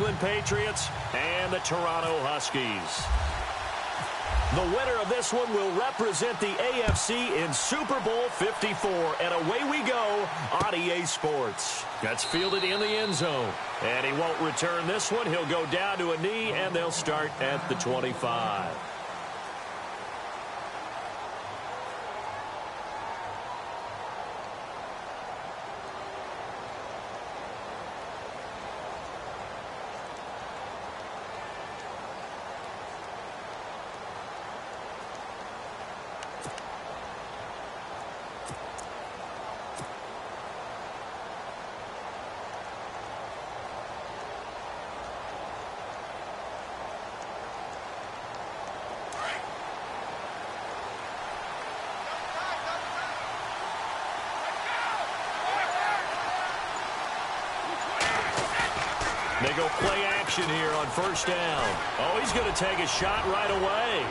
England Patriots and the Toronto Huskies. The winner of this one will represent the AFC in Super Bowl 54. And away we go on EA Sports. That's fielded in the end zone. And he won't return this one. He'll go down to a knee, and they'll start at the 25. They go play action here on first down. Oh, he's going to take a shot right away.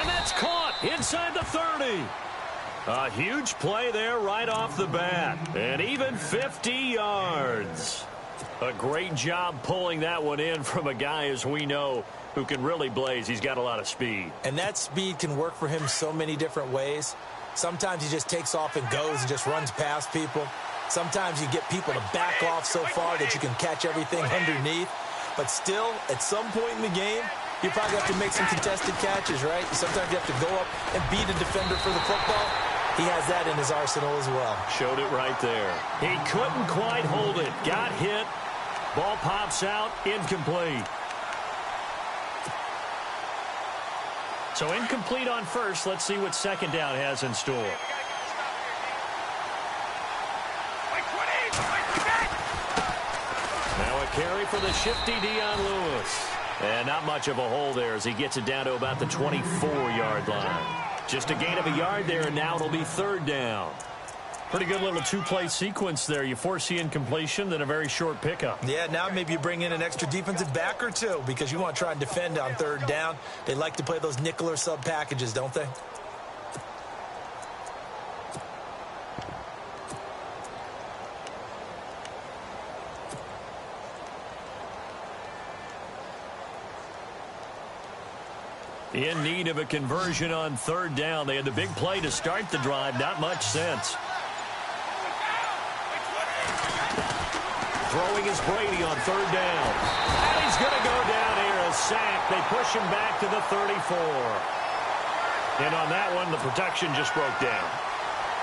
And that's caught inside the 30. A huge play there right off the bat. And even 50 yards. A great job pulling that one in from a guy, as we know, who can really blaze. He's got a lot of speed. And that speed can work for him so many different ways. Sometimes he just takes off and goes and just runs past people. Sometimes you get people to back off so far that you can catch everything underneath. But still, at some point in the game, you probably have to make some contested catches, right? Sometimes you have to go up and beat a defender for the football. He has that in his arsenal as well. Showed it right there. He couldn't quite hold it. Got hit. Ball pops out. Incomplete. So incomplete on first. Let's see what second down has in store. Carry for the shifty Dion Lewis. And not much of a hole there as he gets it down to about the 24-yard line. Just a gain of a yard there, and now it'll be third down. Pretty good little two-play sequence there. You force the incompletion, then a very short pickup. Yeah, now maybe you bring in an extra defensive back or two because you want to try and defend on third down. They like to play those nickel or sub packages, don't they? In need of a conversion on third down. They had the big play to start the drive. Not much sense. Throwing is Brady on third down. And he's going to go down here. A sack. They push him back to the 34. And on that one, the protection just broke down.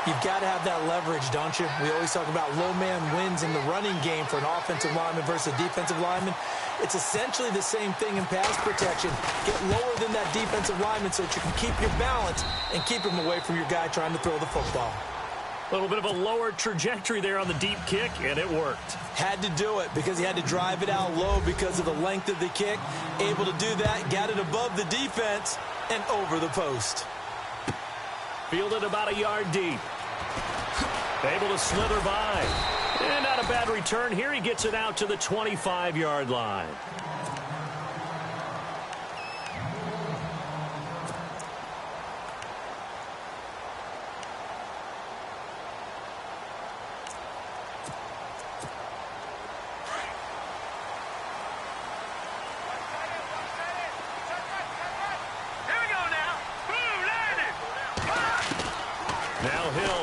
You've got to have that leverage, don't you? We always talk about low man wins in the running game for an offensive lineman versus a defensive lineman. It's essentially the same thing in pass protection. Get lower than that defensive lineman so that you can keep your balance and keep him away from your guy trying to throw the football. A little bit of a lower trajectory there on the deep kick, and it worked. Had to do it because he had to drive it out low because of the length of the kick. Able to do that, got it above the defense and over the post. Fielded about a yard deep. Able to slither by. And not a bad return here. He gets it out to the 25-yard line.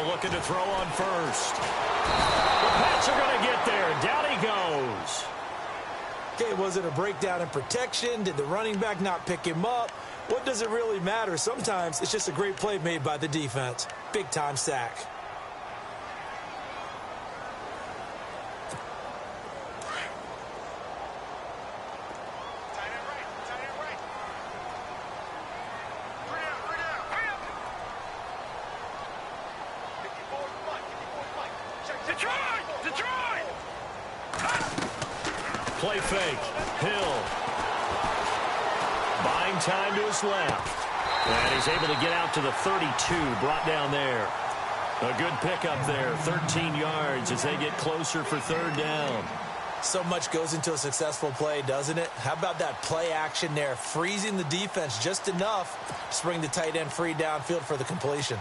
Looking to throw on first. The Pats are going to get there. Down he goes. Okay, was it a breakdown in protection? Did the running back not pick him up? What does it really matter? Sometimes it's just a great play made by the defense. Big-time sack. Play fake. Hill. Buying time to his left. And he's able to get out to the 32. Brought down there. A good pickup there. 13 yards as they get closer for third down. So much goes into a successful play, doesn't it? How about that play action there? Freezing the defense just enough to bring the tight end free downfield for the completion.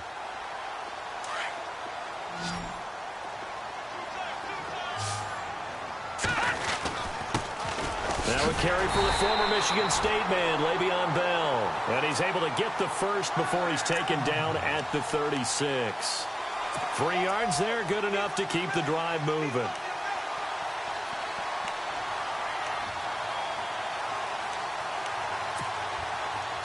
Now a carry for the former Michigan State man, Le'Veon Bell. And he's able to get the first before he's taken down at the 36. 3 yards there, good enough to keep the drive moving.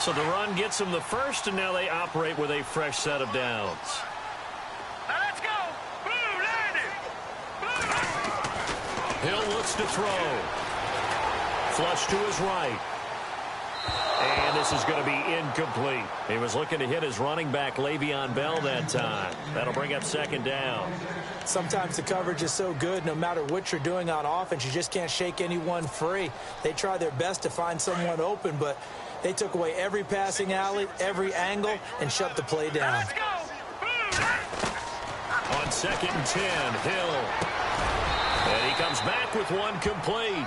So the run gets them the first, and now they operate with a fresh set of downs. Now let's go. Blue, landing. Hill looks to throw. Flush to his right. And this is going to be incomplete. He was looking to hit his running back, Le'Veon Bell, that time. That'll bring up second down. Sometimes the coverage is so good, no matter what you're doing on offense, you just can't shake anyone free. They try their best to find someone open, but they took away every passing alley, every angle, and shut the play down. Let's go. On 2nd and 10, Hill. And he comes back with one complete.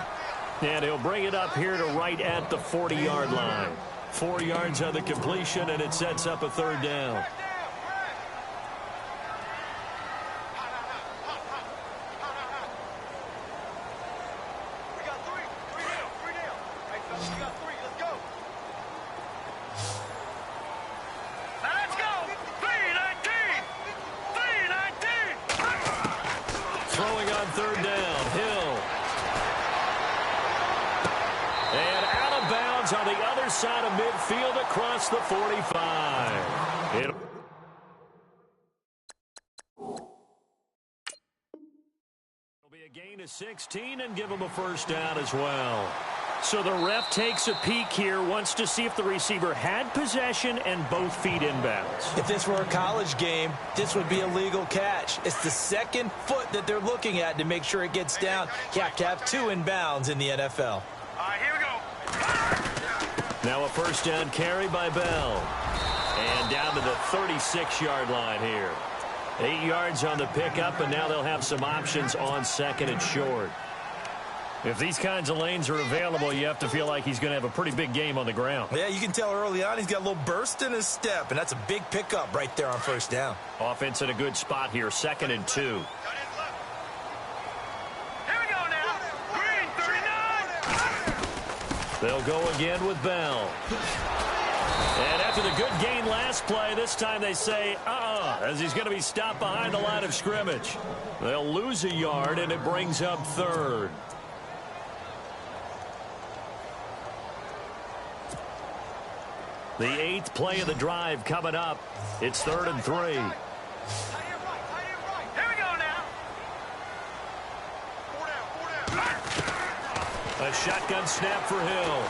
And he'll bring it up here to right at the 40-yard line. 4 yards on the completion, and it sets up a third down. We got three. Three down. Hey, fellas, we got 3. Let's go. Now let's go. 3-19. 3-19. Throwing on third down, Hill. And out of bounds on the other side of midfield across the 45. It'll be a gain of 16 and give him a first down as well. So the ref takes a peek here, wants to see if the receiver had possession and both feet inbounds. If this were a college game, this would be a legal catch. It's the second foot that they're looking at to make sure it gets down. You have to have 2 inbounds in the NFL. All right, here we go. Now a first down carry by Bell. And down to the 36-yard line here. 8 yards on the pickup, and now they'll have some options on 2nd and short. If these kinds of lanes are available, you have to feel like he's going to have a pretty big game on the ground. Yeah, you can tell early on he's got a little burst in his step, and that's a big pickup right there on first down. Offense in a good spot here, 2nd and 2. Here we go now. Green, 39. They'll go again with Bell. And after the good gain last play, this time they say, as he's going to be stopped behind the line of scrimmage. They'll lose a yard, and it brings up third. The 8th play of the drive coming up. It's 3rd and 3. Here we go now. 4 down. A shotgun snap for Hill.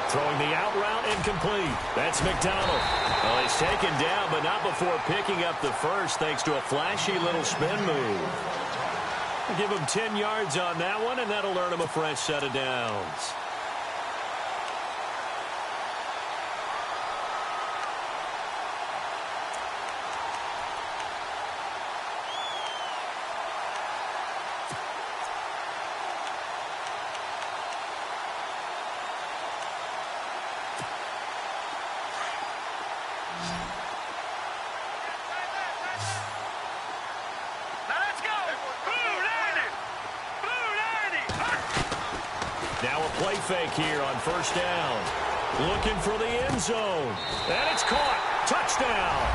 Throwing the out route incomplete. That's McDonald. Well, he's taken down, but not before picking up the first thanks to a flashy little spin move. We'll give him 10 yards on that one, and that'll earn him a fresh set of downs. Play fake here on first down. Looking for the end zone. And it's caught. Touchdown.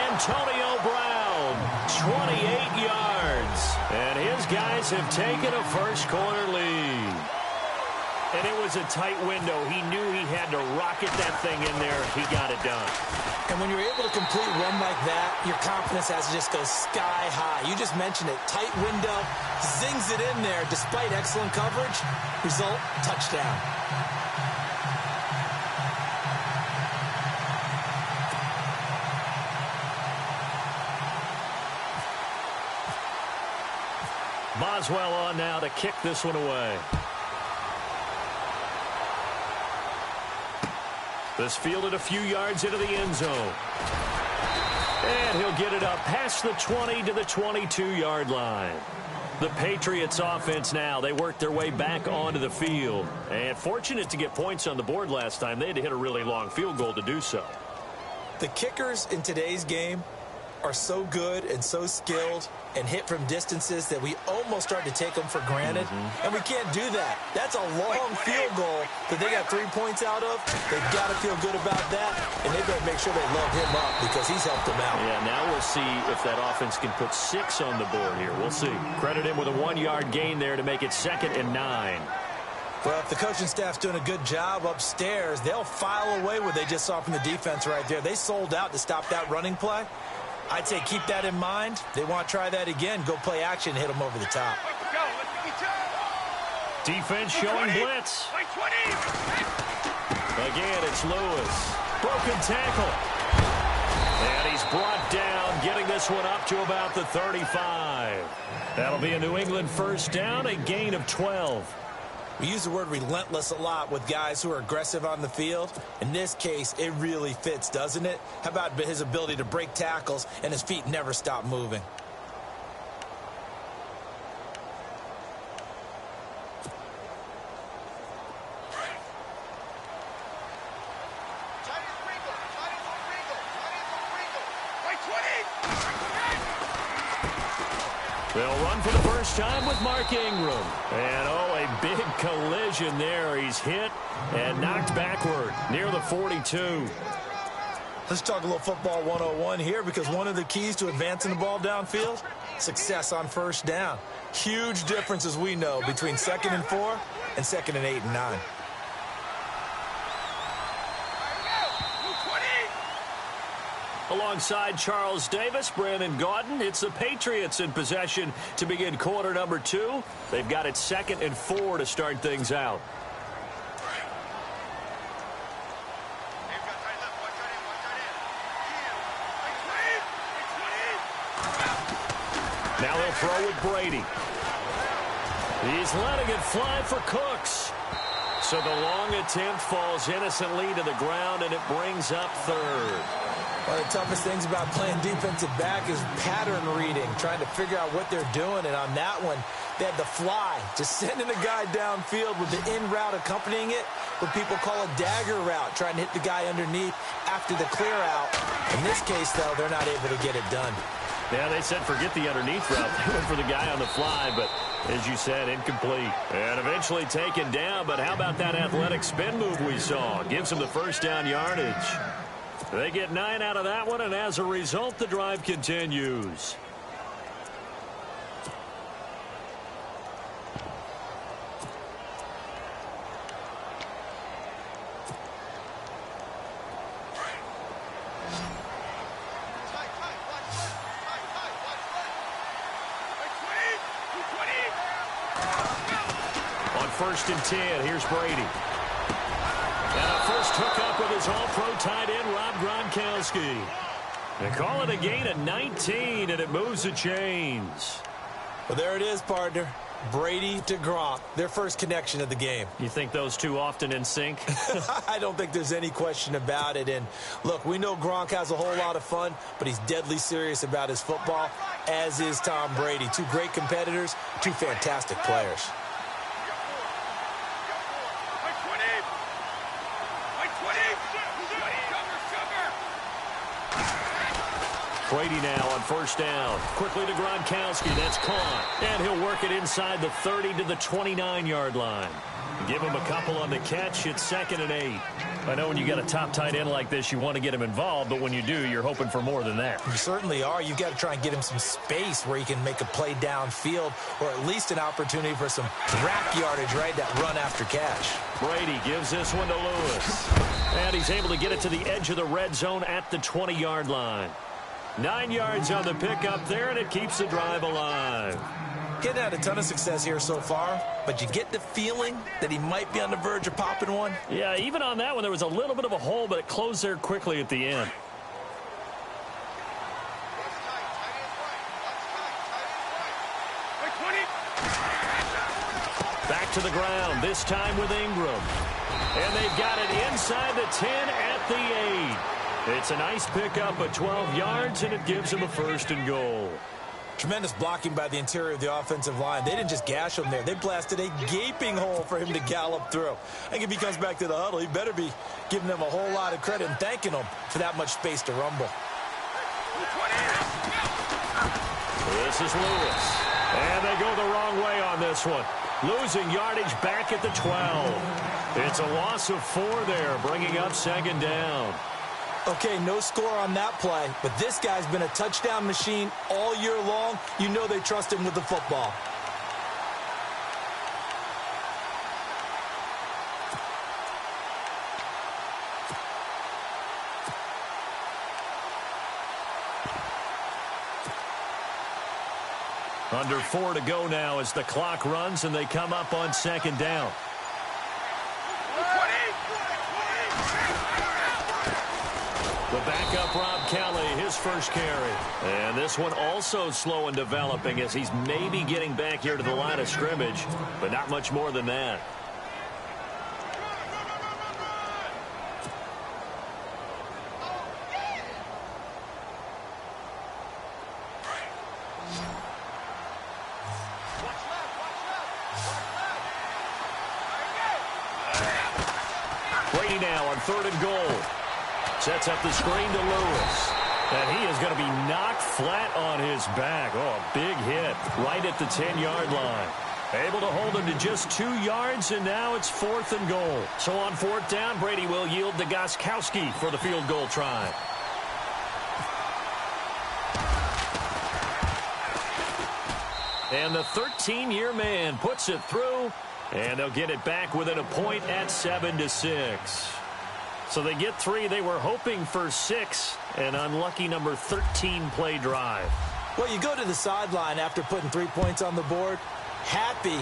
Antonio Brown, 28 yards. And his guys have taken a first-quarter lead. And it was a tight window. He knew he had to rocket that thing in there. He got it done. And when you're able to complete a run like that, your confidence has to just go sky high. You just mentioned it. Tight window, zings it in there despite excellent coverage. Result, touchdown. Boswell on now to kick this one away. This fielded a few yards into the end zone. And he'll get it up past the 20 to the 22-yard line. The Patriots offense now, they work their way back onto the field. And fortunate to get points on the board last time. They had to hit a really long field goal to do so. The kickers in today's game, are so good and so skilled and hit from distances that we almost start to take them for granted. And we can't do that. That's a long field goal that they got 3 points out of. They've got to feel good about that, and they better make sure they load him up because he's helped them out. Yeah, now we'll see if that offense can put 6 on the board here. We'll see. Credit him with a 1-yard gain there to make it 2nd and 9. Well, if the coaching staff's doing a good job upstairs, they'll file away what they just saw from the defense right there. They sold out to stop that running play. I'd say keep that in mind. They want to try that again. Go play action, hit them over the top. Defense showing blitz. Again, it's Lewis. Broken tackle. And he's brought down, getting this one up to about the 35. That'll be a New England first down, a gain of 12. We use the word relentless a lot with guys who are aggressive on the field. In this case, it really fits, doesn't it? How about his ability to break tackles and his feet never stop moving? They'll run for the first time with Mark Ingram. And, oh, a big collision there. He's hit and knocked backward near the 42. Let's talk a little football 101 here, because one of the keys to advancing the ball downfield, success on first down. Huge difference, as we know, between 2nd and 4 and 2nd and 8 and 9. Alongside Charles Davis, Brandon Gaudin, it's the Patriots in possession to begin quarter number 2. They've got it 2nd and 4 to start things out. Now they'll throw with Brady. He's letting it fly for Cooks. So the long attempt falls innocently to the ground, and it brings up 3rd. One of the toughest things about playing defensive back is pattern reading, trying to figure out what they're doing. And on that one, they had the fly, just sending a guy downfield with the in route accompanying it, what people call a dagger route, trying to hit the guy underneath after the clear out. In this case, though, they're not able to get it done. Yeah, they said forget the underneath route. They went for the guy on the fly, but as you said, incomplete. And eventually taken down, but how about that athletic spin move we saw? Gives him the first down yardage. They get 9 out of that one, and as a result, the drive continues. On 1st and 10, here's Brady. And a first hookup with his all-pro tight end, Rob Gronkowski. They call it a gain of 19, and it moves the chains. Well, there it is, partner. Brady to Gronk, their first connection of the game. You think those two often in sync? I don't think there's any question about it. And, look, we know Gronk has a whole lot of fun, but he's deadly serious about his football, as is Tom Brady. Two great competitors, two fantastic players. Brady now on first down. Quickly to Gronkowski. That's caught. And he'll work it inside the 30 to the 29-yard line. Give him a couple on the catch. It's 2nd and 8. I know when you got a top tight end like this, you want to get him involved, but when you do, you're hoping for more than that. You certainly are. You've got to try and get him some space where he can make a play downfield, or at least an opportunity for some rack yardage, right? That run after catch. Brady gives this one to Lewis. And he's able to get it to the edge of the red zone at the 20-yard line. 9 yards on the pickup there, and it keeps the drive alive. Getting had a ton of success here so far, but you get the feeling that he might be on the verge of popping one. Yeah, even on that one, there was a little bit of a hole, but it closed there quickly at the end. Back to the ground, this time with Ingram. And they've got it inside the 10 at the 8. It's a nice pickup of 12 yards, and it gives him a 1st and goal. Tremendous blocking by the interior of the offensive line. They didn't just gash him there. They blasted a gaping hole for him to gallop through. I think if he comes back to the huddle, he better be giving them a whole lot of credit and thanking them for that much space to rumble. This is Lewis. And they go the wrong way on this one. Losing yardage back at the 12. It's a loss of 4 there, bringing up second down. Okay, no score on that play, but this guy's been a touchdown machine all year long. You know they trust him with the football. Under 4 to go now as the clock runs and they come up on second down. The backup Rob Kelly, his first carry. And this one also slow in developing as he's maybe getting back here to the line of scrimmage, but not much more than that. Brady now on 3rd and goal. Sets up the screen to Lewis. And he is going to be knocked flat on his back. Oh, a big hit right at the 10-yard line. Able to hold him to just 2 yards, and now it's 4th and goal. So on 4th down, Brady will yield to Gostkowski for the field goal try. And the 13-year man puts it through, and they'll get it back within a point at 7-6. So they get 3. They were hoping for 6. An unlucky number 13 play drive. Well, you go to the sideline after putting 3 points on the board, happy,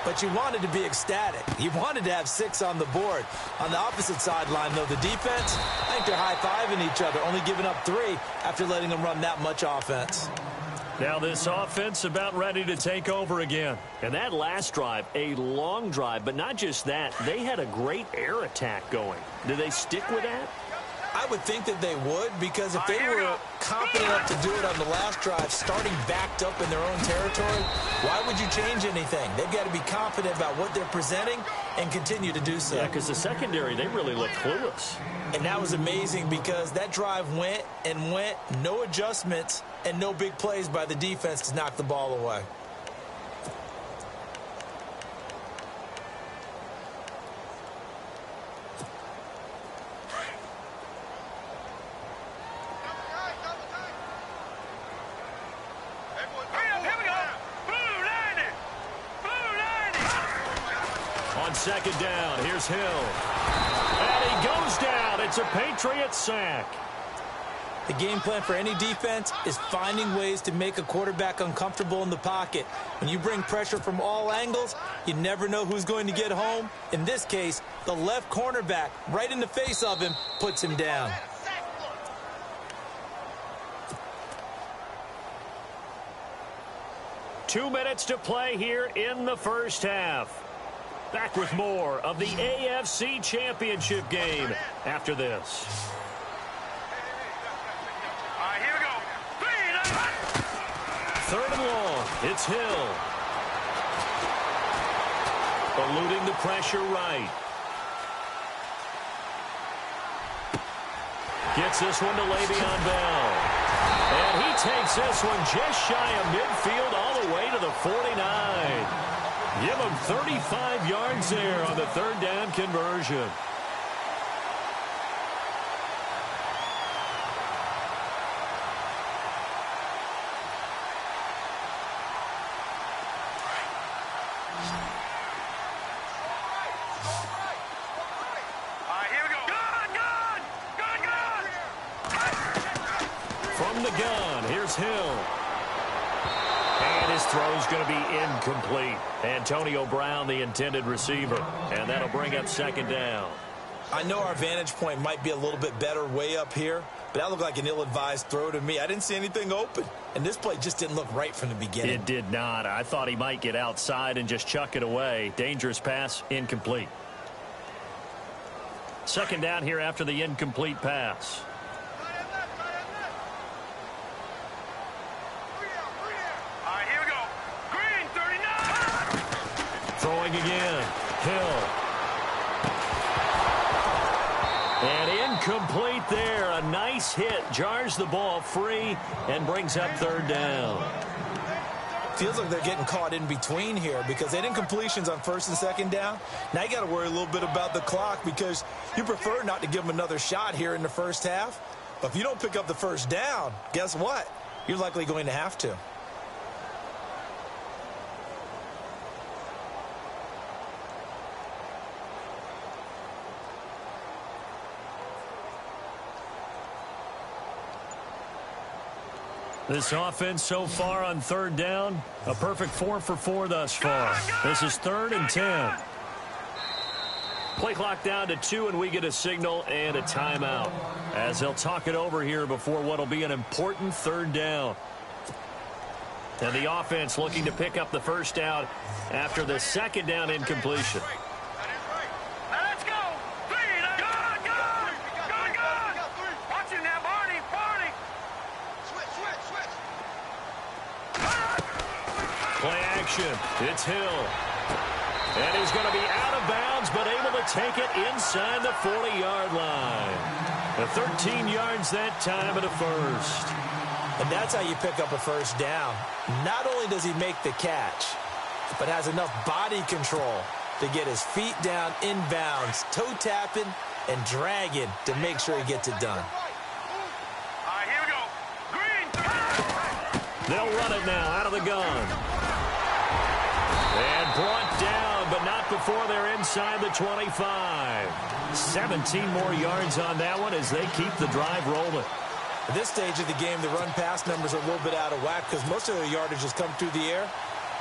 but you wanted to be ecstatic. You wanted to have 6 on the board. On the opposite sideline, though, the defense, I think they're high-fiving each other, only giving up 3 after letting them run that much offense. Now this offense about ready to take over again. And that last drive, a long drive, but not just that. They had a great air attack going. Do they stick with that? I would think that they would, because if they were confident enough to do it on the last drive, starting backed up in their own territory, why would you change anything? They've got to be confident about what they're presenting and continue to do so. Yeah, because the secondary, they really looked clueless. And that was amazing because that drive went and went, no adjustments, and no big plays by the defense to knock the ball away. On second down, here's Hill. And he goes down. It's a Patriots sack. The game plan for any defense is finding ways to make a quarterback uncomfortable in the pocket. When you bring pressure from all angles, you never know who's going to get home. In this case, the left cornerback, right in the face of him, puts him down. Two minutes to play here in the first half. Back with more of the AFC Championship game after this. Third and long. It's Hill. Eluding the pressure right. Gets this one to Le'Veon Bell. And he takes this one just shy of midfield all the way to the 49. Give him 35 yards there on the third down conversion. From the gun, here's Hill. And his throw's going to be incomplete. Antonio Brown, the intended receiver. And that'll bring up second down. I know our vantage point might be a little bit better way up here, but that looked like an ill-advised throw to me. I didn't see anything open. And this play just didn't look right from the beginning. It did not. I thought he might get outside and just chuck it away. Dangerous pass, incomplete. Second down here after the incomplete pass. Throwing again. Hill. And incomplete there. A nice hit. Jars the ball free and brings up third down. Feels like they're getting caught in between here because they didn't completions on first and second down. Now you got to worry a little bit about the clock because you prefer not to give them another shot here in the first half. But if you don't pick up the first down, guess what? You're likely going to have to. This offense so far on third down, a perfect 4 for 4 thus far. This is 3rd and 10. Play clock down to 2, and we get a signal and a timeout as they'll talk it over here before what will be an important 3rd down. And the offense looking to pick up the first down after the 2nd down incompletion. Play action. It's Hill. And he's going to be out of bounds, but able to take it inside the 40-yard line. The 13 yards that time of the first. And that's how you pick up a first down. Not only does he make the catch, but has enough body control to get his feet down inbounds, toe tapping and dragging to make sure he gets it done. All right, here we go. Green. They'll run it now out of the gun. And brought down, but not before they're inside the 25. 17 more yards on that one as they keep the drive rolling. At this stage of the game, the run-pass numbers are a little bit out of whack because most of their yardage has come through the air.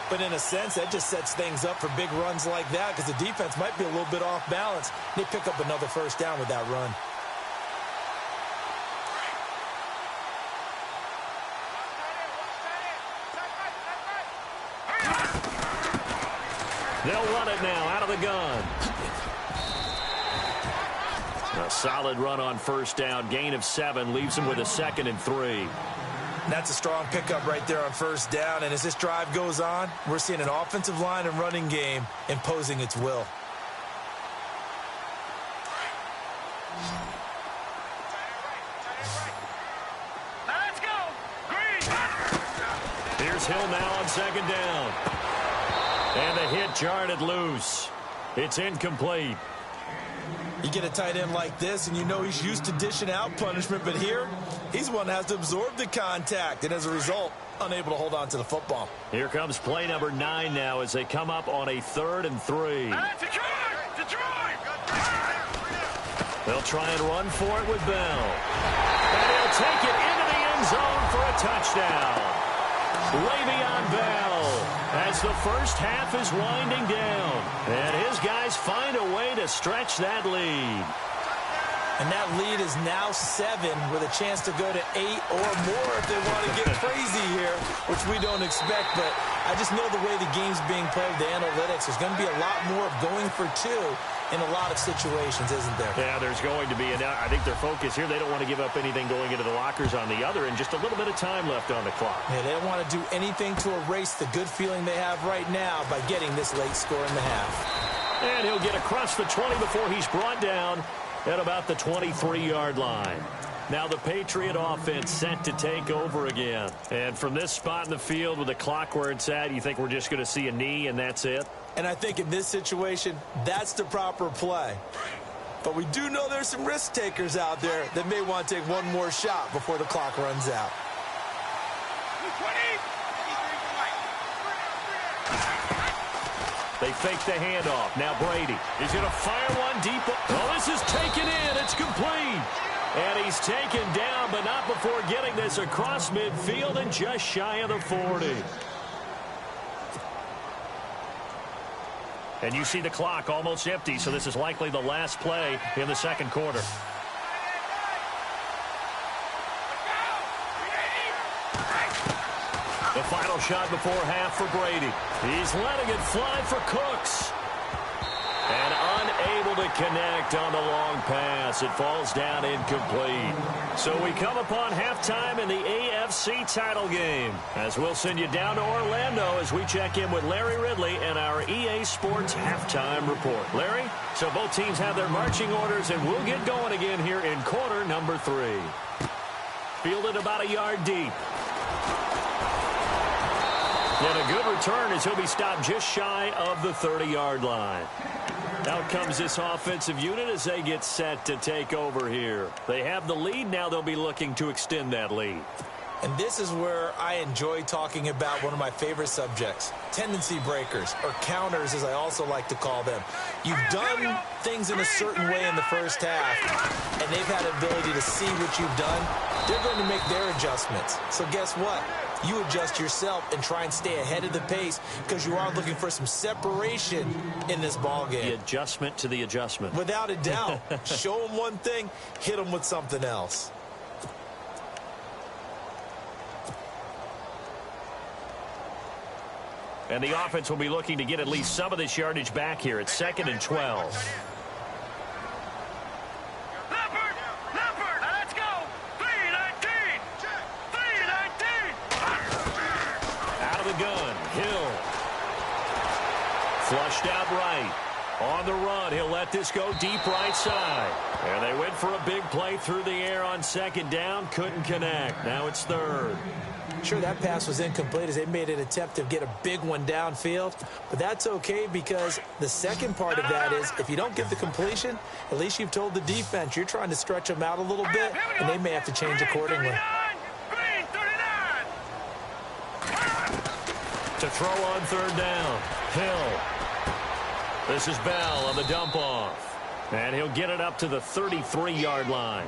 But in a sense, that just sets things up for big runs like that because the defense might be a little bit off balance. They pick up another first down with that run. They'll run it now out of the gun. A solid run on first down. Gain of 7 leaves him with a 2nd and 3. That's a strong pickup right there on first down. And as this drive goes on, we're seeing an offensive line and running game imposing its will. Let's go. Green. Here's Hill now on 2nd down. And the hit jarred it loose. It's incomplete. You get a tight end like this, and you know he's used to dishing out punishment, but here, he's one that has to absorb the contact, and as a result, unable to hold on to the football. Here comes play number 9 now as they come up on a 3rd and 3. They'll try and run for it with Bell. And he'll take it into the end zone for a touchdown. Le'Veon Bell as the first half is winding down. And his guys find a way to stretch that lead. And that lead is now 7 with a chance to go to 8 or more if they want to get crazy here, which we don't expect. But I just know the way the game's being played with the analytics, there's going to be a lot more of going for 2 in a lot of situations, isn't there? Yeah, there's going to be. And I think their focus here, they don't want to give up anything going into the lockers on the other, and just a little bit of time left on the clock. Yeah, they don't want to do anything to erase the good feeling they have right now by getting this late score in the half. And he'll get across the 20 before he's brought down at about the 23-yard line. Now the Patriot offense set to take over again. And from this spot in the field with the clock where it's at, you think we're just going to see a knee and that's it? And I think in this situation, that's the proper play. But we do know there's some risk takers out there that may want to take one more shot before the clock runs out. They fake the handoff. Now Brady. He's going to fire one deep. Oh, this is taken in. It's complete. And he's taken down, but not before getting this across midfield and just shy of the 40. And you see the clock almost empty, so this is likely the last play in the second quarter. The final shot before half for Brady. He's letting it fly for Cooks. And unable to connect on the long pass. It falls down incomplete. So we come upon halftime in the AFC title game, as we'll send you down to Orlando as we check in with Larry Ridley and our EA Sports halftime report. Larry, so both teams have their marching orders, and we'll get going again here in quarter number 3. Fielded about a yard deep. And a good return as he'll be stopped just shy of the 30-yard line. Out comes this offensive unit as they get set to take over here. They have the lead. Now they'll be looking to extend that lead. And this is where I enjoy talking about one of my favorite subjects, tendency breakers, or counters as I also like to call them. You've done things in a certain way in the first half, and they've had the ability to see what you've done. They're going to make their adjustments. So guess what? You adjust yourself and try and stay ahead of the pace because you are looking for some separation in this ball game. The adjustment to the adjustment. Without a doubt. Show them one thing, hit them with something else. And the offense will be looking to get at least some of this yardage back here. It's 2nd and 12. Let's go. 3-19. 3-19. Out of the gun. Hill. Flushed out right. On the run, he'll let this go deep right side. And they went for a big play through the air on 2nd down. Couldn't connect. Now it's 3rd. Sure, that pass was incomplete as they made an attempt to get a big one downfield. But that's okay because the second part of that is if you don't get the completion, at least you've told the defense you're trying to stretch them out a little bit, and they may have to change accordingly. To throw on 3rd down. Hill. This is Bell on the dump off. And he'll get it up to the 33-yard line.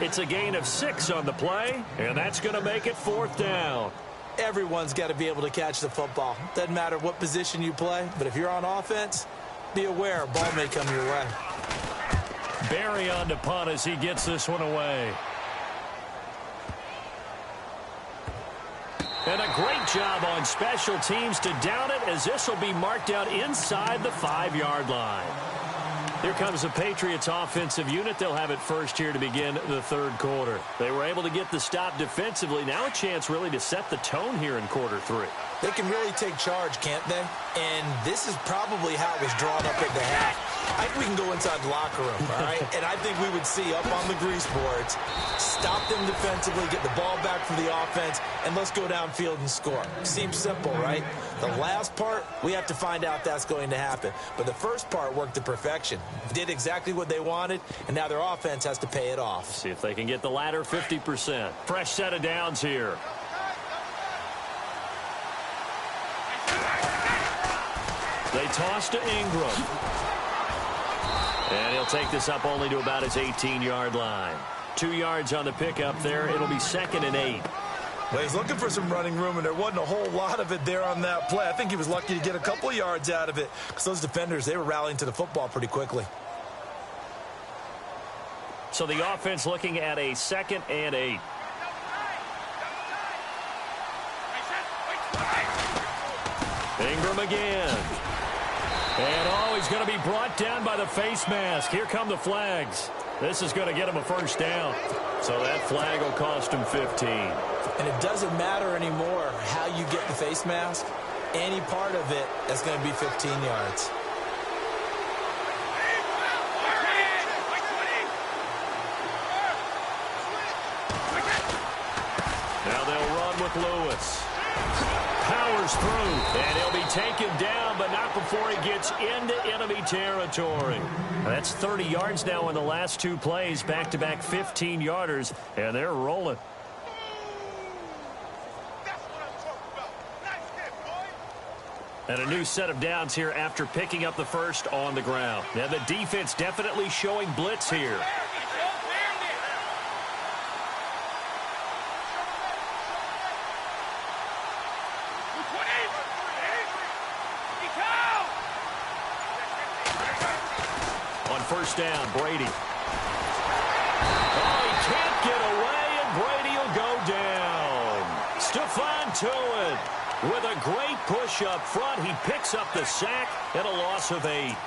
It's a gain of 6 on the play, and that's going to make it 4th down. Everyone's got to be able to catch the football. Doesn't matter what position you play, but if you're on offense, be aware a ball may come your way. Barry on to punt as he gets this one away. And a great job on special teams to down it as this will be marked out inside the 5-yard line. Here comes the Patriots offensive unit. They'll have it first here to begin the 3rd quarter. They were able to get the stop defensively. Now a chance really to set the tone here in quarter 3. They can really take charge, can't they? And this is probably how it was drawn up at the half. I think we can go inside the locker room, all right? And I think we would see up on the grease boards, stop them defensively, get the ball back from the offense, and let's go downfield and score. Seems simple, right? The last part, we have to find out that's going to happen. But the first part worked to perfection. Did exactly what they wanted, and now their offense has to pay it off. See if they can get the latter 50%. Fresh set of downs here. They toss to Ingram. And he'll take this up only to about his 18-yard line. 2 yards on the pickup there. It'll be 2nd and 8. Well, he's looking for some running room, and there wasn't a whole lot of it there on that play. I think he was lucky to get a couple of yards out of it because those defenders, they were rallying to the football pretty quickly. So the offense looking at a 2nd and 8. Ingram again. And, oh, he's going to be brought down by the face mask. Here come the flags. This is going to get him a 1st down. So that flag will cost him 15. And it doesn't matter anymore how you get the face mask. Any part of it, that's going to be 15 yards. Now they'll run with Lewis. Powers through, and he'll be taken down, but not before he gets into enemy territory. That's 30 yards now in the last 2 plays, back-to-back 15-yarders, and they're rolling. And a new set of downs here after picking up the first on the ground. Now the defense definitely showing blitz here. On 1st down, Brady. Oh, he can't get away, and Brady will go down. Stephon Tuitt with a great push up front. He picks up the sack and a loss of 8.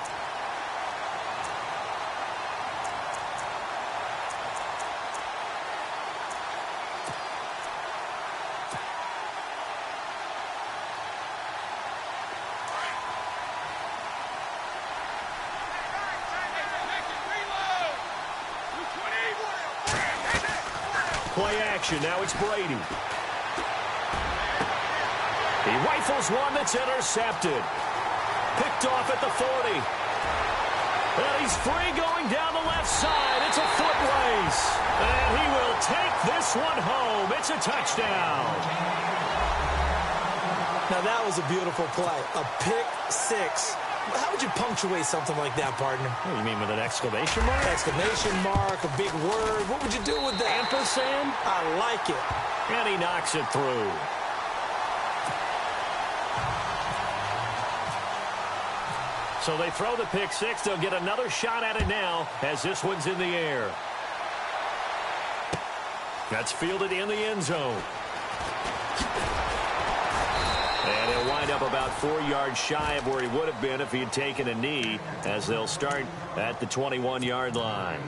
Play action. Now it's Brady. He rifles one that's intercepted. Picked off at the 40. And he's free going down the left side. It's a foot race. And he will take this one home. It's a touchdown. Now, that was a beautiful play. A pick six. How would you punctuate something like that, partner? What do you mean, with an exclamation mark? Exclamation mark, a big word. What would you do with that? Ampersand? I like it. And he knocks it through. So they throw the pick six. They'll get another shot at it now as this one's in the air. That's fielded in the end zone. And he'll wind up about 4 yards shy of where he would have been if he had taken a knee, as they'll start at the 21-yard line.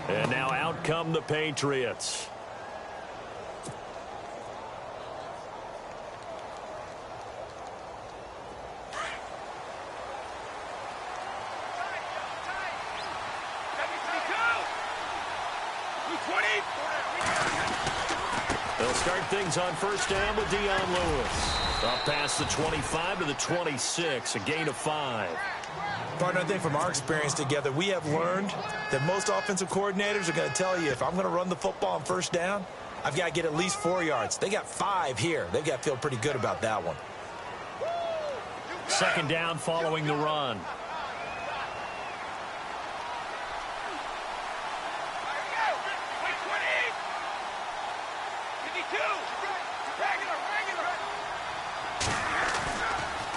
And now out come the Patriots. They'll start things on first down with Dion Lewis. Up past the 25 to the 26, a gain of 5. Partner, I think from our experience together, we have learned that most offensive coordinators are going to tell you, if I'm going to run the football on first down, I've got to get at least 4 yards. They got 5 here. They've got to feel pretty good about that one. Second down following the run.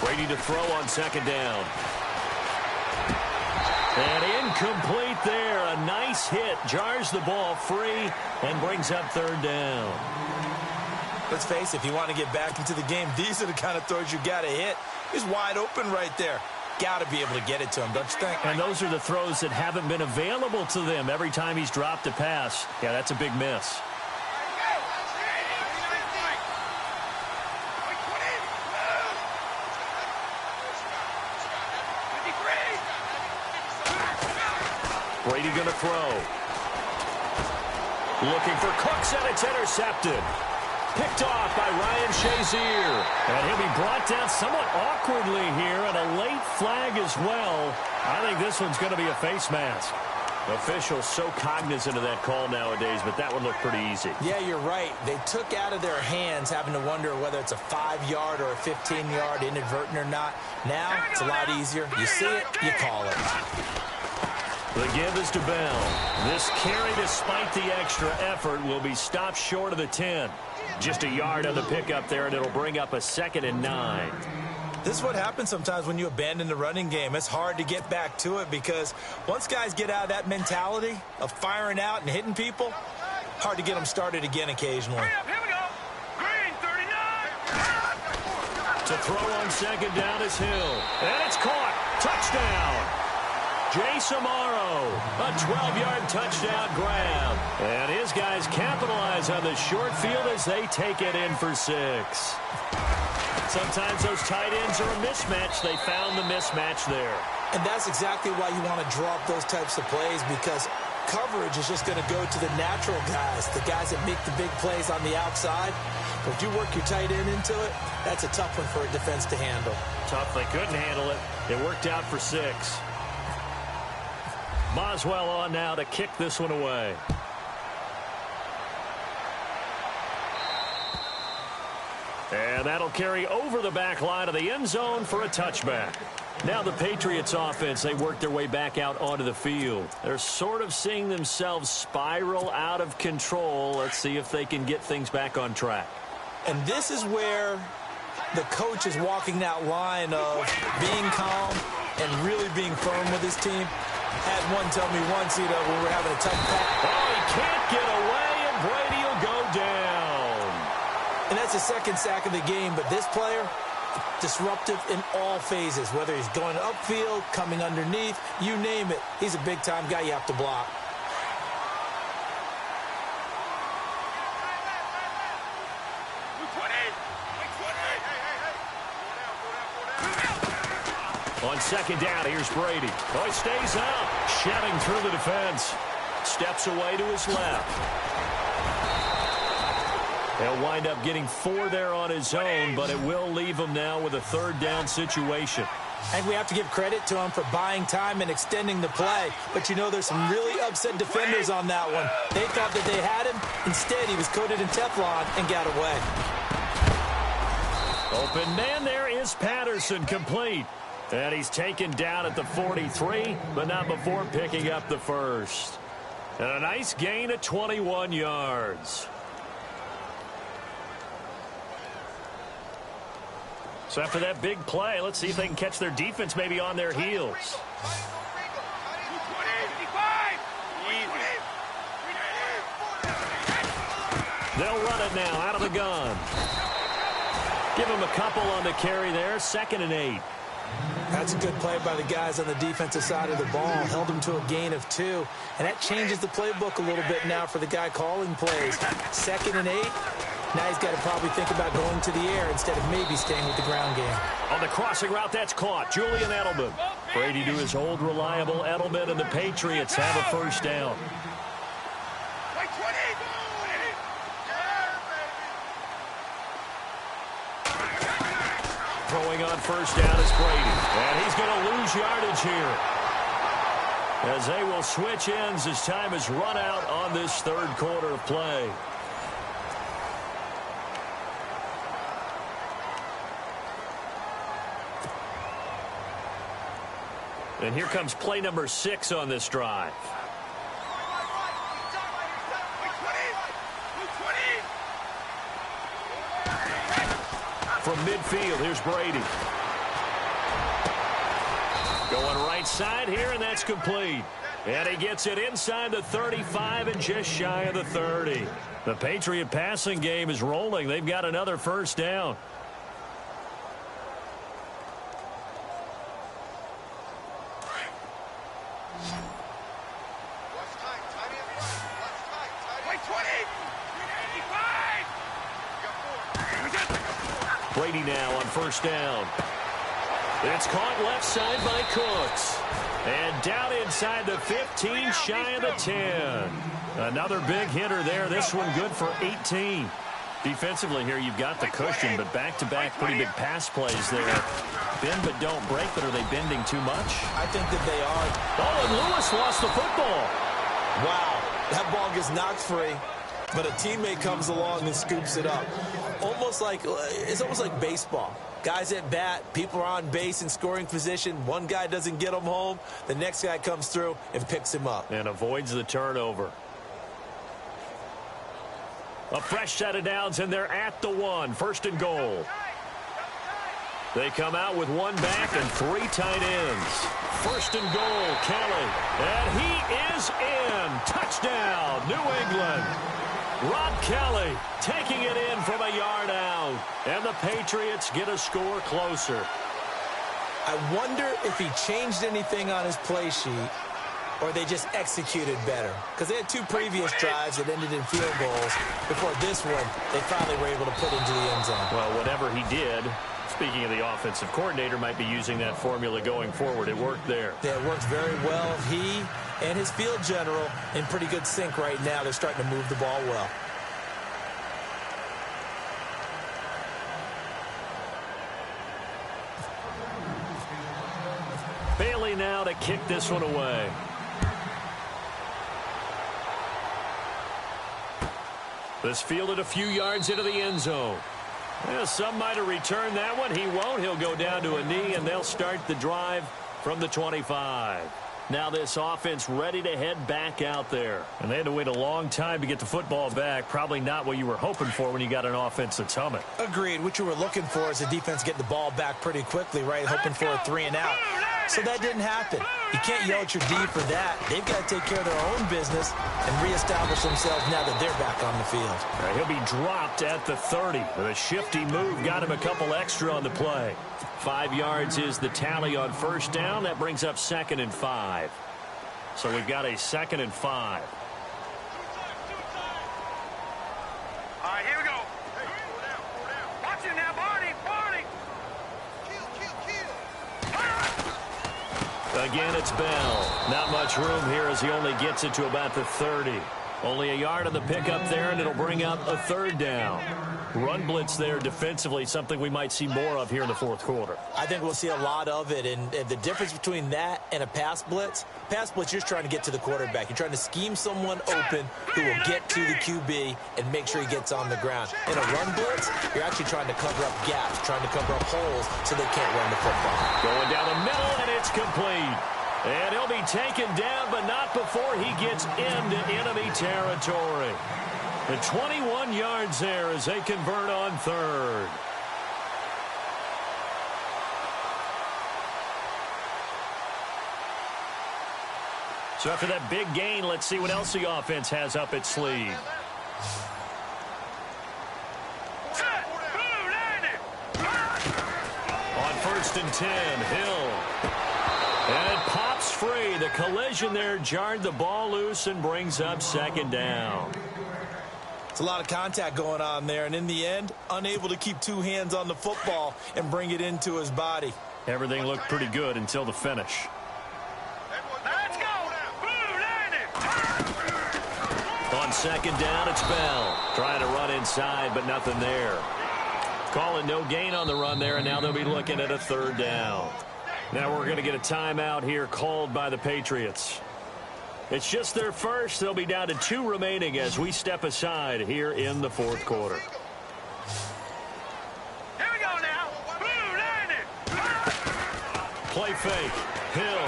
Brady to throw on second down. And incomplete there. A nice hit. Jars the ball free and brings up third down. Let's face it, if you want to get back into the game, these are the kind of throws you got to hit. He's wide open right there. Got to be able to get it to him, don't you think? And those are the throws that haven't been available to them every time he's dropped a pass. Yeah, that's a big miss. Brady going to throw. Looking for Cooks, and it's intercepted. Picked off by Ryan Shazier. And he'll be brought down somewhat awkwardly here, and a late flag as well. I think this one's going to be a face mask. Officials so cognizant of that call nowadays, but that would look pretty easy. Yeah, you're right. They took out of their hands having to wonder whether it's a 5-yard or a 15-yard inadvertent or not. Now, it's a lot easier. You see it, you call it. The give is to Bell. This carry, despite the extra effort, will be stopped short of the 10. Just a yard on the pickup there, and it'll bring up a 2nd and 9. This is what happens sometimes when you abandon the running game. It's hard to get back to it because once guys get out of that mentality of firing out and hitting people, hard to get them started again occasionally. Here we go. Green 39. To throw on second down is Hill. And it's caught. Touchdown. Jay Samaro, a 12-yard touchdown grab. And his guys capitalize on the short field as they take it in for 6. Sometimes those tight ends are a mismatch. They found the mismatch there. And that's exactly why you want to draw up those types of plays, because coverage is just going to go to the natural guys, the guys that make the big plays on the outside. But if you work your tight end into it, that's a tough one for a defense to handle. Tough. They couldn't handle it. It worked out for 6. Boswell on now to kick this one away. And that'll carry over the back line of the end zone for a touchback. Now the Patriots offense, they work their way back out onto the field. They're sort of seeing themselves spiral out of control. Let's see if they can get things back on track. And this is where the coach is walking that line of being calm and really being firm with his team. Had one tell me once, when we're having a tough pass. Oh, he can't get away, and Brady will go down. And that's the second sack of the game, but this player, disruptive in all phases, whether he's going upfield, coming underneath, you name it. He's a big-time guy you have to block. On second down, here's Brady. Oh, he stays out, shedding through the defense. Steps away to his left. He'll wind up getting 4 there on his own, but it will leave him now with a third down situation. I think we have to give credit to him for buying time and extending the play. But, you know, there's some really upset defenders on that one. They thought that they had him. Instead, he was coated in Teflon and got away. Open man there is Patterson, complete. And he's taken down at the 43, but not before picking up the first. And a nice gain of 21 yards. So after that big play, let's see if they can catch their defense maybe on their heels. They'll run it now out of the gun. Give him a couple on the carry there. 2nd and 8. That's a good play by the guys on the defensive side of the ball. Held him to a gain of 2. And that changes the playbook a little bit now for the guy calling plays. 2nd and 8. Now he's got to probably think about going to the air instead of maybe staying with the ground game. On the crossing route, that's caught. Julian Edelman. Brady to his old reliable Edelman, and the Patriots have a first down. Throwing on first down is Brady. And he's going to lose yardage here, as they will switch ends as time is run out on this third quarter of play. And here comes play number 6 on this drive. From midfield, here's Brady. Going right side here, and that's complete. And he gets it inside the 35 and just shy of the 30. The Patriot passing game is rolling. They've got another first down. Brady now on first down. It's caught left side by Cooks. And down inside the 15, shy of the 10. Another big hitter there. This one good for 18. Defensively here, you've got the cushion, but back-to-back pretty big pass plays there. Bend but don't break, but are they bending too much? I think that they are. Oh, and Lewis lost the football. Wow, that ball gets knocked free, but a teammate comes along and scoops it up. It's almost like baseball. Guys at bat, people are on base in scoring position. One guy doesn't get him home. The next guy comes through and picks him up. And avoids the turnover. A fresh set of downs, and they're at the 1. 1st and goal. They come out with 1 back and 3 tight ends. 1st and goal, Kelly. And he is in. Touchdown, New England. Rob Kelly taking it in from a yard out. And the Patriots get a score closer. I wonder if he changed anything on his play sheet or they just executed better. Because they had 2 previous drives that ended in field goals. Before this one, they finally were able to put into the end zone. Well, whatever he did, speaking of the offensive coordinator, might be using that formula going forward. It worked there. Yeah, it works very well. He and his field general in pretty good sync right now. They're starting to move the ball well. Bailey now to kick this one away. This fielded a few yards into the end zone. Well, some might have returned that one. He won't. He'll go down to a knee, and they'll start the drive from the 25. Now this offense ready to head back out there. And they had to wait a long time to get the football back. Probably not what you were hoping for when you got an offense that's humming. Agreed. What you were looking for is the defense getting the ball back pretty quickly, right? Hoping for a 3 and out. So that didn't happen. You can't yell at your D for that. They've got to take care of their own business and reestablish themselves now that they're back on the field. He'll be dropped at the 30. With a shifty move, got him a couple extra on the play. 5 yards is the tally on first down. That brings up 2nd and 5. So we've got a 2nd and 5. All right, here we go. Hey, pull down. Watch it now, Barney. Again, it's Bell. Not much room here as he only gets it to about the 30. Only a yard on the pickup there, and it'll bring up a third down. Run blitz there defensively, something we might see more of here in the fourth quarter. I think we'll see a lot of it, and the difference between that and a pass blitz, you're trying to get to the quarterback. You're trying to scheme someone open who will get to the QB and make sure he gets on the ground. In a run blitz, you're actually trying to cover up gaps, trying to cover up holes so they can't run the football. Going down the middle, and it's complete. And he'll be taken down, but not before he gets into enemy territory. The 21 yards there as they convert on third. So after that big gain, let's see what else the offense has up its sleeve. On 1st and 10, Hill. And it pops free. The collision there jarred the ball loose and brings up 2nd down. It's a lot of contact going on there, and in the end, unable to keep 2 hands on the football and bring it into his body. Everything looked pretty good until the finish. Let's go! On 2nd down, it's Bell. Trying to run inside, but nothing there. Calling no gain on the run there, and now they'll be looking at a 3rd down. Now we're going to get a timeout here called by the Patriots. It's just their first. They'll be down to 2 remaining as we step aside here in the 4th quarter. Here we go now. Play fake. Hill.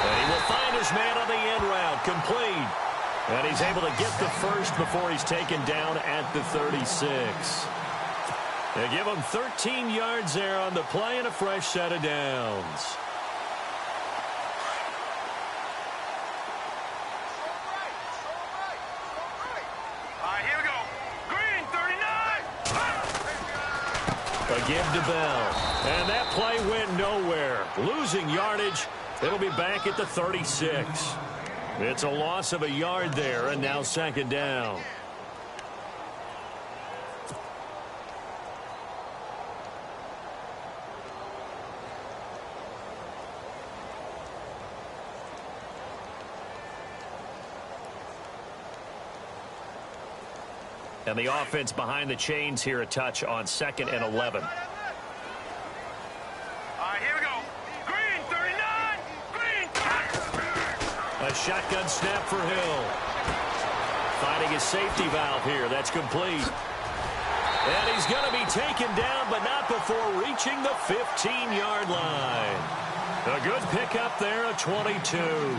And he will find his man on the end route. Complete. And he's able to get the first before he's taken down at the 36. They give him 13 yards there on the play and a fresh set of downs. A give to Bell. And that play went nowhere. Losing yardage. It'll be back at the 36. It's a loss of a yard there, and now 2nd down. And the offense behind the chains here a touch on 2nd and 11. All right, here we go. Green, 39. Green. A shotgun snap for Hill. Finding his safety valve here. That's complete. And he's going to be taken down, but not before reaching the 15-yard line. A good pickup there, a 22.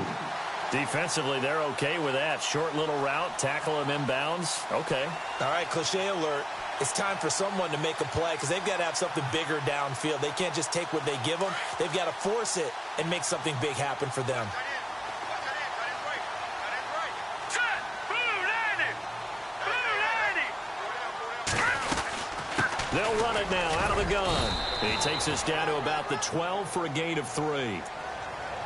Defensively, they're okay with that. Short little route, tackle him inbounds. Okay. All right, cliche alert. It's time for someone to make a play because they've got to have something bigger downfield. They can't just take what they give them. They've got to force it and make something big happen for them. They'll run it now out of the gun. He takes us down to about the 12 for a gain of 3.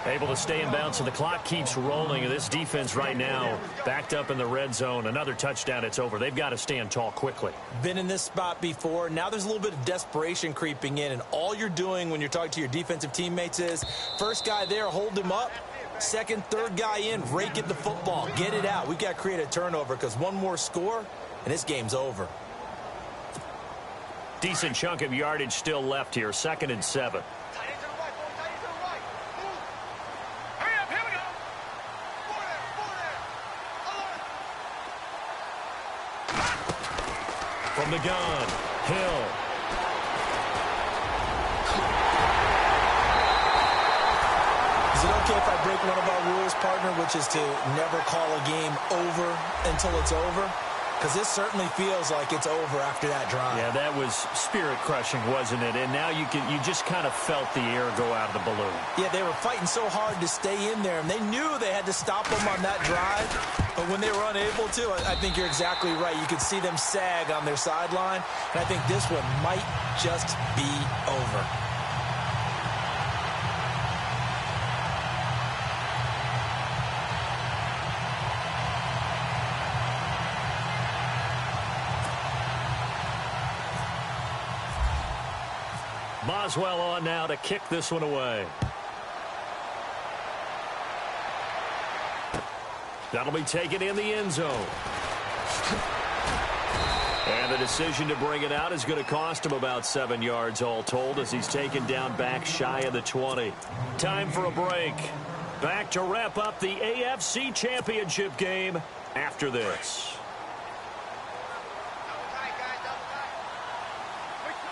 Able to stay in bounds, so the clock keeps rolling. And this defense right now backed up in the red zone. Another touchdown, it's over. They've got to stand tall quickly. Been in this spot before. Now there's a little bit of desperation creeping in. And all you're doing when you're talking to your defensive teammates is, first guy there, hold him up. Second, third guy in, rake at the football. Get it out. We've got to create a turnover because one more score, and this game's over. Decent chunk of yardage still left here. 2nd and 7. From the gun, Hill. Is it okay if I break one of our rules, partner, which is to never call a game over until it's over? Because this certainly feels like it's over after that drive. Yeah, that was spirit-crushing, wasn't it? And now you just kind of felt the air go out of the balloon. Yeah, they were fighting so hard to stay in there, and they knew they had to stop them on that drive. But when they were unable to, I think you're exactly right. You could see them sag on their sideline, and I think this one might just be over. Boswell on now to kick this one away. That'll be taken in the end zone. And the decision to bring it out is going to cost him about 7 yards all told as he's taken down back shy of the 20. Time for a break. Back to wrap up the AFC Championship game after this.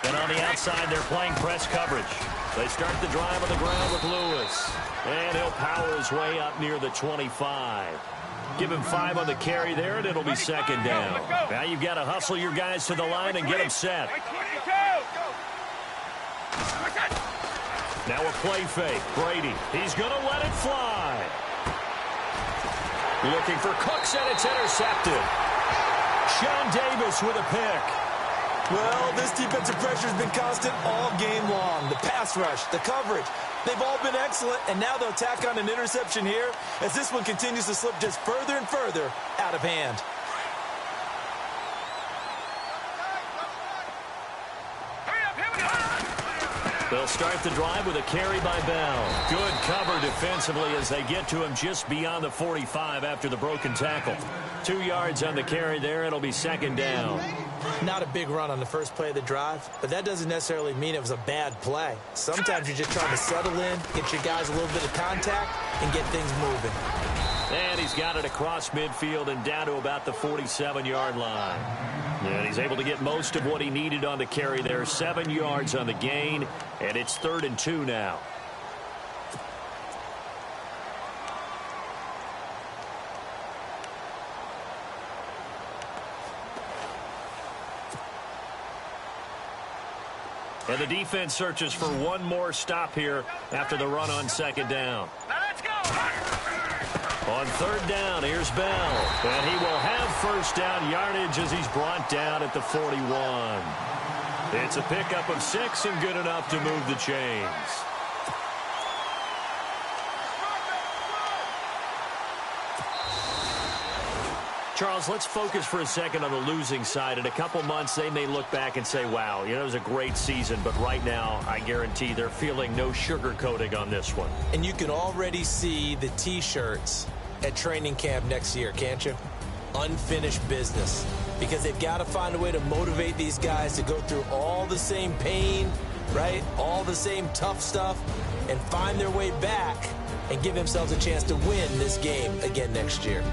And on the outside, they're playing press coverage. They start the drive on the ground with Lewis. And he'll power his way up near the 25. Give him 5 on the carry there, and it'll be second down. Now you've got to hustle your guys to the line and get them set. Now a play fake. Brady. He's going to let it fly. Looking for Cooks, and it's intercepted. Sean Davis with a pick. Well, this defensive pressure has been constant all game long. The pass rush, the coverage, they've all been excellent, and now they'll tack on an interception here as this one continues to slip just further and further out of hand. They'll start the drive with a carry by Bell. Good cover defensively as they get to him just beyond the 45 after the broken tackle. 2 yards on the carry there. It'll be second down. Not a big run on the first play of the drive, but that doesn't necessarily mean it was a bad play. Sometimes you're just trying to settle in, get your guys a little bit of contact, and get things moving. And he's got it across midfield and down to about the 47-yard line. And he's able to get most of what he needed on the carry there. 7 yards on the gain, and it's 3rd and 2 now. And the defense searches for one more stop here after the run on second down. Now let's go. On 3rd down, here's Bell. And he will have first down yardage as he's brought down at the 41. It's a pickup of 6 and good enough to move the chains. Charles, let's focus for a second on the losing side. In a couple months, they may look back and say, wow, you know, it was a great season. But right now, I guarantee they're feeling no sugarcoating on this one. And you can already see the T-shirts at training camp next year, can't you? Unfinished business. Because they've got to find a way to motivate these guys to go through all the same pain, right? All the same tough stuff, and find their way back and give themselves a chance to win this game again next year.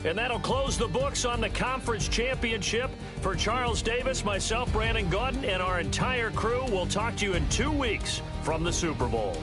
And that'll close the books on the conference championship. For Charles Davis, myself, Brandon Gaudin, and our entire crew, we'll talk to you in 2 weeks from the Super Bowl.